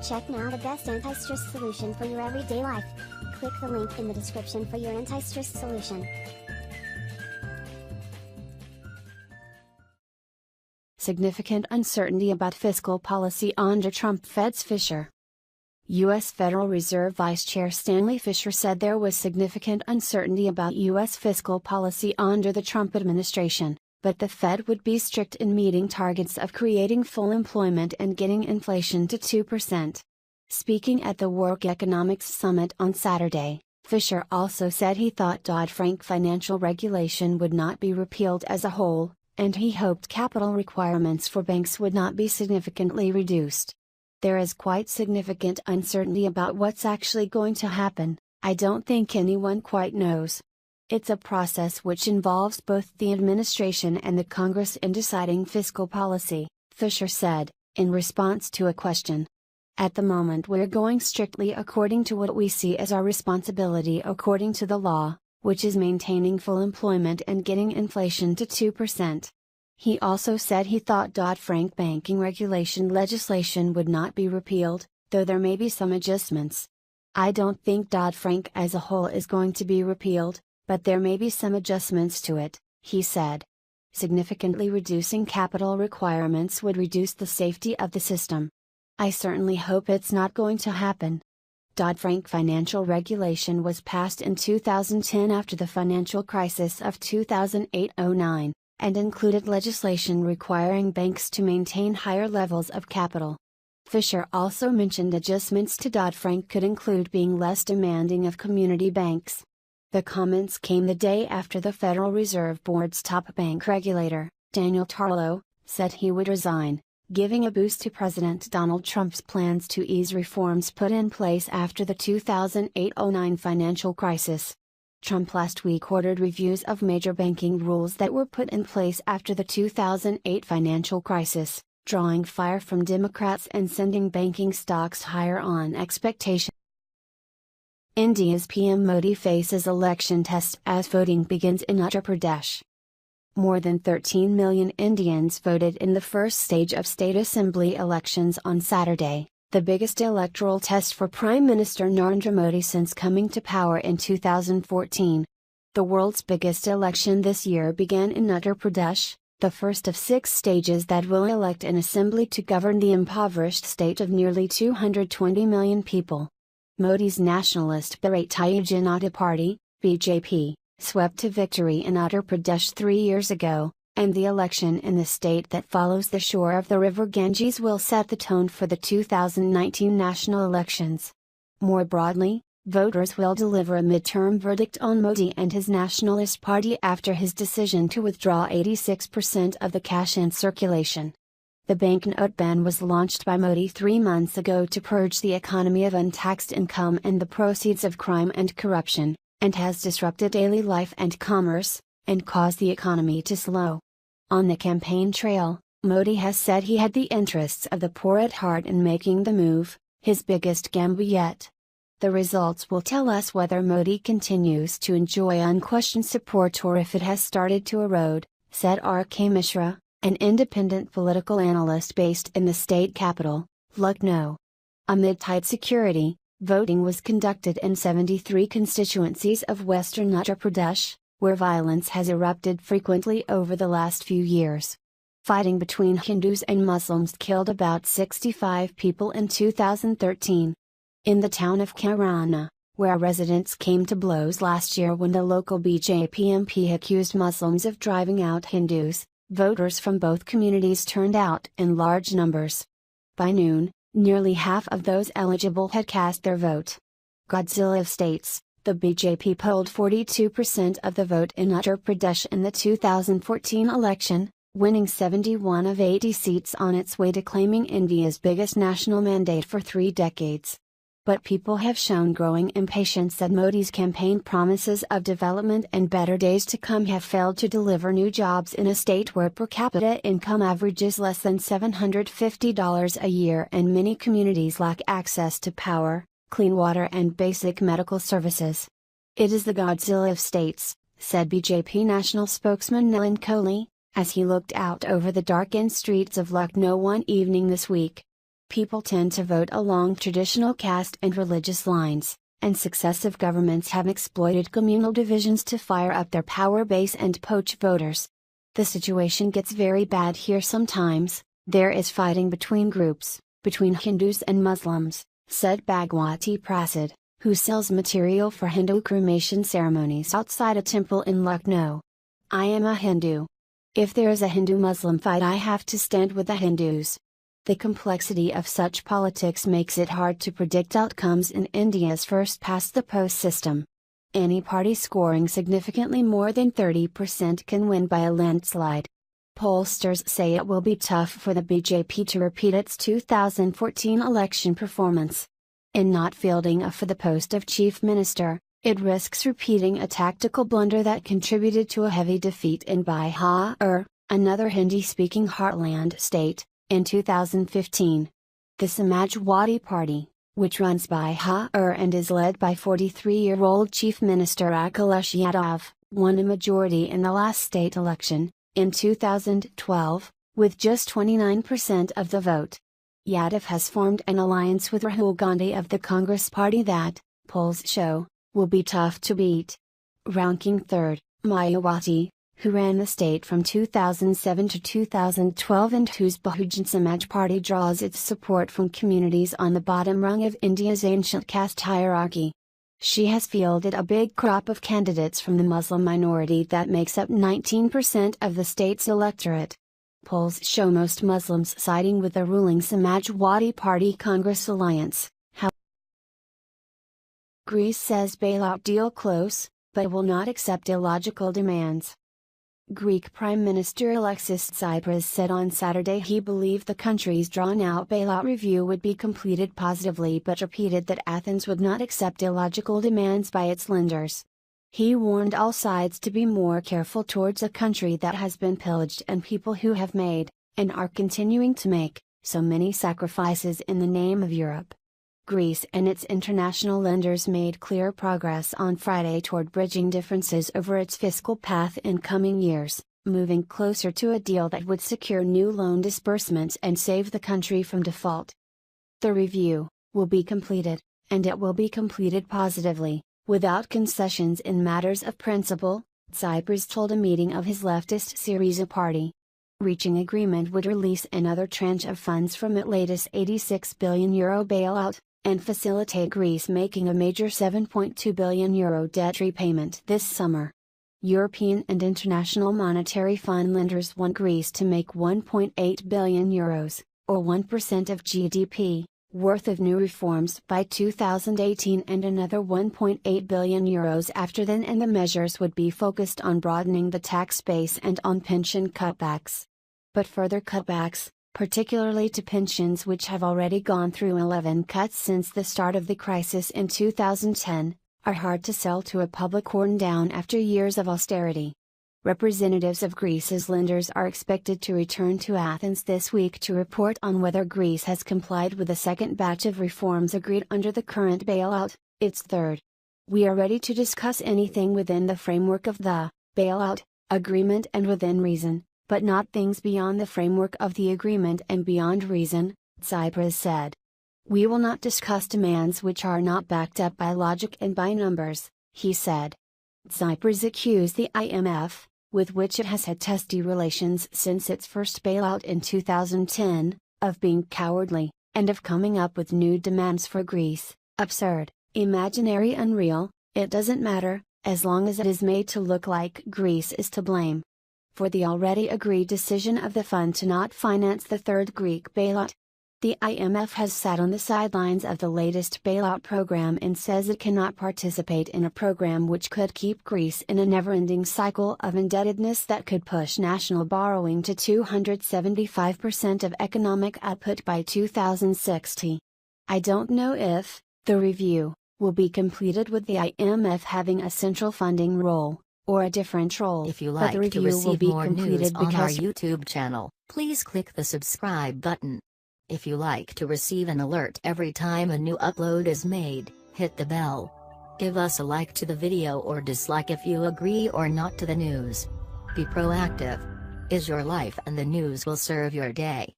Check now the best anti-stress solution for your everyday life. Click the link in the description for your anti-stress solution. Significant uncertainty about fiscal policy under Trump Fed's Fischer. U.S. Federal Reserve Vice Chair Stanley Fischer said there was significant uncertainty about U.S. fiscal policy under the Trump administration, but the Fed would be strict in meeting targets of creating full employment and getting inflation to 2%. Speaking at the World Economics Summit on Saturday, Fischer also said he thought Dodd-Frank financial regulation would not be repealed as a whole, and he hoped capital requirements for banks would not be significantly reduced. There is quite significant uncertainty about what's actually going to happen. I don't think anyone quite knows. It's a process which involves both the administration and the Congress in deciding fiscal policy, Fischer said, in response to a question. At the moment we're going strictly according to what we see as our responsibility according to the law, which is maintaining full employment and getting inflation to 2%. He also said he thought Dodd-Frank banking regulation legislation would not be repealed, though there may be some adjustments. I don't think Dodd-Frank as a whole is going to be repealed, but there may be some adjustments to it, he said. Significantly reducing capital requirements would reduce the safety of the system. I certainly hope it's not going to happen. Dodd-Frank financial regulation was passed in 2010 after the financial crisis of 2008-09, and included legislation requiring banks to maintain higher levels of capital. Fischer also mentioned adjustments to Dodd-Frank could include being less demanding of community banks. The comments came the day after the Federal Reserve Board's top bank regulator, Daniel Tarullo, said he would resign, giving a boost to President Donald Trump's plans to ease reforms put in place after the 2008-09 financial crisis. Trump last week ordered reviews of major banking rules that were put in place after the 2008 financial crisis, drawing fire from Democrats and sending banking stocks higher on expectation. India's PM Modi faces election test as voting begins in Uttar Pradesh. More than 13 million Indians voted in the first stage of state assembly elections on Saturday, the biggest electoral test for Prime Minister Narendra Modi since coming to power in 2014. The world's biggest election this year began in Uttar Pradesh, the first of 6 stages that will elect an assembly to govern the impoverished state of nearly 220 million people. Modi's nationalist Bharatiya Janata Party, BJP, swept to victory in Uttar Pradesh 3 years ago, and the election in the state that follows the shore of the river Ganges will set the tone for the 2019 national elections. More broadly, voters will deliver a midterm verdict on Modi and his nationalist party after his decision to withdraw 86% of the cash in circulation. The banknote ban was launched by Modi 3 months ago to purge the economy of untaxed income and the proceeds of crime and corruption, and has disrupted daily life and commerce, and caused the economy to slow. On the campaign trail, Modi has said he had the interests of the poor at heart in making the move, his biggest gamble yet. The results will tell us whether Modi continues to enjoy unquestioned support or if it has started to erode, said R.K. Mishra, an independent political analyst based in the state capital, Lucknow. Amid tight security, voting was conducted in 73 constituencies of western Uttar Pradesh, where violence has erupted frequently over the last few years. Fighting between Hindus and Muslims killed about 65 people in 2013. In the town of Kairana, where residents came to blows last year when the local BJP MP accused Muslims of driving out Hindus, voters from both communities turned out in large numbers. By noon, nearly half of those eligible had cast their vote. Godzilla of states, the BJP polled 42% of the vote in Uttar Pradesh in the 2014 election, winning 71 of 80 seats on its way to claiming India's biggest national mandate for 3 decades. But people have shown growing impatience that Modi's campaign promises of development and better days to come have failed to deliver new jobs in a state where per capita income averages less than $750 a year and many communities lack access to power, clean water and basic medical services. It is the Godzilla of states, said BJP national spokesman Nitin Kohli, as he looked out over the darkened streets of Lucknow one evening this week. People tend to vote along traditional caste and religious lines, and successive governments have exploited communal divisions to fire up their power base and poach voters. The situation gets very bad here sometimes. There is fighting between groups, between Hindus and Muslims, said Bhagwati Prasad, who sells material for Hindu cremation ceremonies outside a temple in Lucknow. I am a Hindu. If there is a Hindu-Muslim fight, I have to stand with the Hindus. The complexity of such politics makes it hard to predict outcomes in India's first-past-the-post system. Any party scoring significantly more than 30% can win by a landslide. Pollsters say it will be tough for the BJP to repeat its 2014 election performance. In not fielding for the post of chief minister, it risks repeating a tactical blunder that contributed to a heavy defeat in Bihar, another Hindi-speaking heartland state, in 2015. The Samajwadi Party, which runs Bihar and is led by 43-year-old Chief Minister Akhilesh Yadav, won a majority in the last state election, in 2012, with just 29% of the vote. Yadav has formed an alliance with Rahul Gandhi of the Congress Party that, polls show, will be tough to beat. Ranking third, Mayawati, who ran the state from 2007 to 2012 and whose Bahujan Samaj Party draws its support from communities on the bottom rung of India's ancient caste hierarchy. She has fielded a big crop of candidates from the Muslim minority that makes up 19% of the state's electorate. Polls show most Muslims siding with the ruling Samajwadi Party Congress alliance. Greece says bailout deal close, but will not accept illogical demands. Greek Prime Minister Alexis Tsipras said on Saturday he believed the country's drawn-out bailout review would be completed positively, but repeated that Athens would not accept illogical demands by its lenders. He warned all sides to be more careful towards a country that has been pillaged and people who have made, and are continuing to make, so many sacrifices in the name of Europe. Greece and its international lenders made clear progress on Friday toward bridging differences over its fiscal path in coming years, moving closer to a deal that would secure new loan disbursements and save the country from default. The review will be completed, and it will be completed positively, without concessions in matters of principle, Tsipras told a meeting of his leftist Syriza party. Reaching agreement would release another tranche of funds from its latest €86 billion bailout, and facilitate Greece making a major €7.2 billion debt repayment this summer. European and International Monetary Fund lenders want Greece to make €1.8 billion, or 1% of GDP, worth of new reforms by 2018 and another €1.8 billion after then, and the measures would be focused on broadening the tax base and on pension cutbacks. But further cutbacks, particularly to pensions which have already gone through 11 cuts since the start of the crisis in 2010, are hard to sell to a public worn down after years of austerity. Representatives of Greece's lenders are expected to return to Athens this week to report on whether Greece has complied with the second batch of reforms agreed under the current bailout, its third. We are ready to discuss anything within the framework of the bailout agreement and within reason, but not things beyond the framework of the agreement and beyond reason, Tsipras said. We will not discuss demands which are not backed up by logic and by numbers, he said. Tsipras accused the IMF, with which it has had testy relations since its first bailout in 2010, of being cowardly, and of coming up with new demands for Greece, absurd, imaginary, unreal. It doesn't matter, as long as it is made to look like Greece is to blame for the already agreed decision of the fund to not finance the third Greek bailout. The IMF has sat on the sidelines of the latest bailout program and says it cannot participate in a program which could keep Greece in a never-ending cycle of indebtedness that could push national borrowing to 275% of economic output by 2060. I don't know if the review will be completed with the IMF having a central funding role, or a different role. If you like the review to receive will be more news completed on our because YouTube channel, please click the subscribe button. If you like to receive an alert every time a new upload is made, hit the bell. Give us a like to the video or dislike if you agree or not to the news. Be proactive. Is your life and the news will serve your day.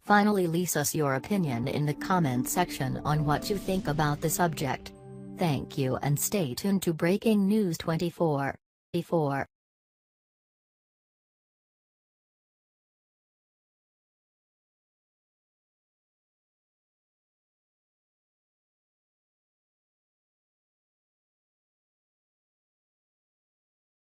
Finally, leave us your opinion in the comment section on what you think about the subject. Thank you and stay tuned to Breaking News 24.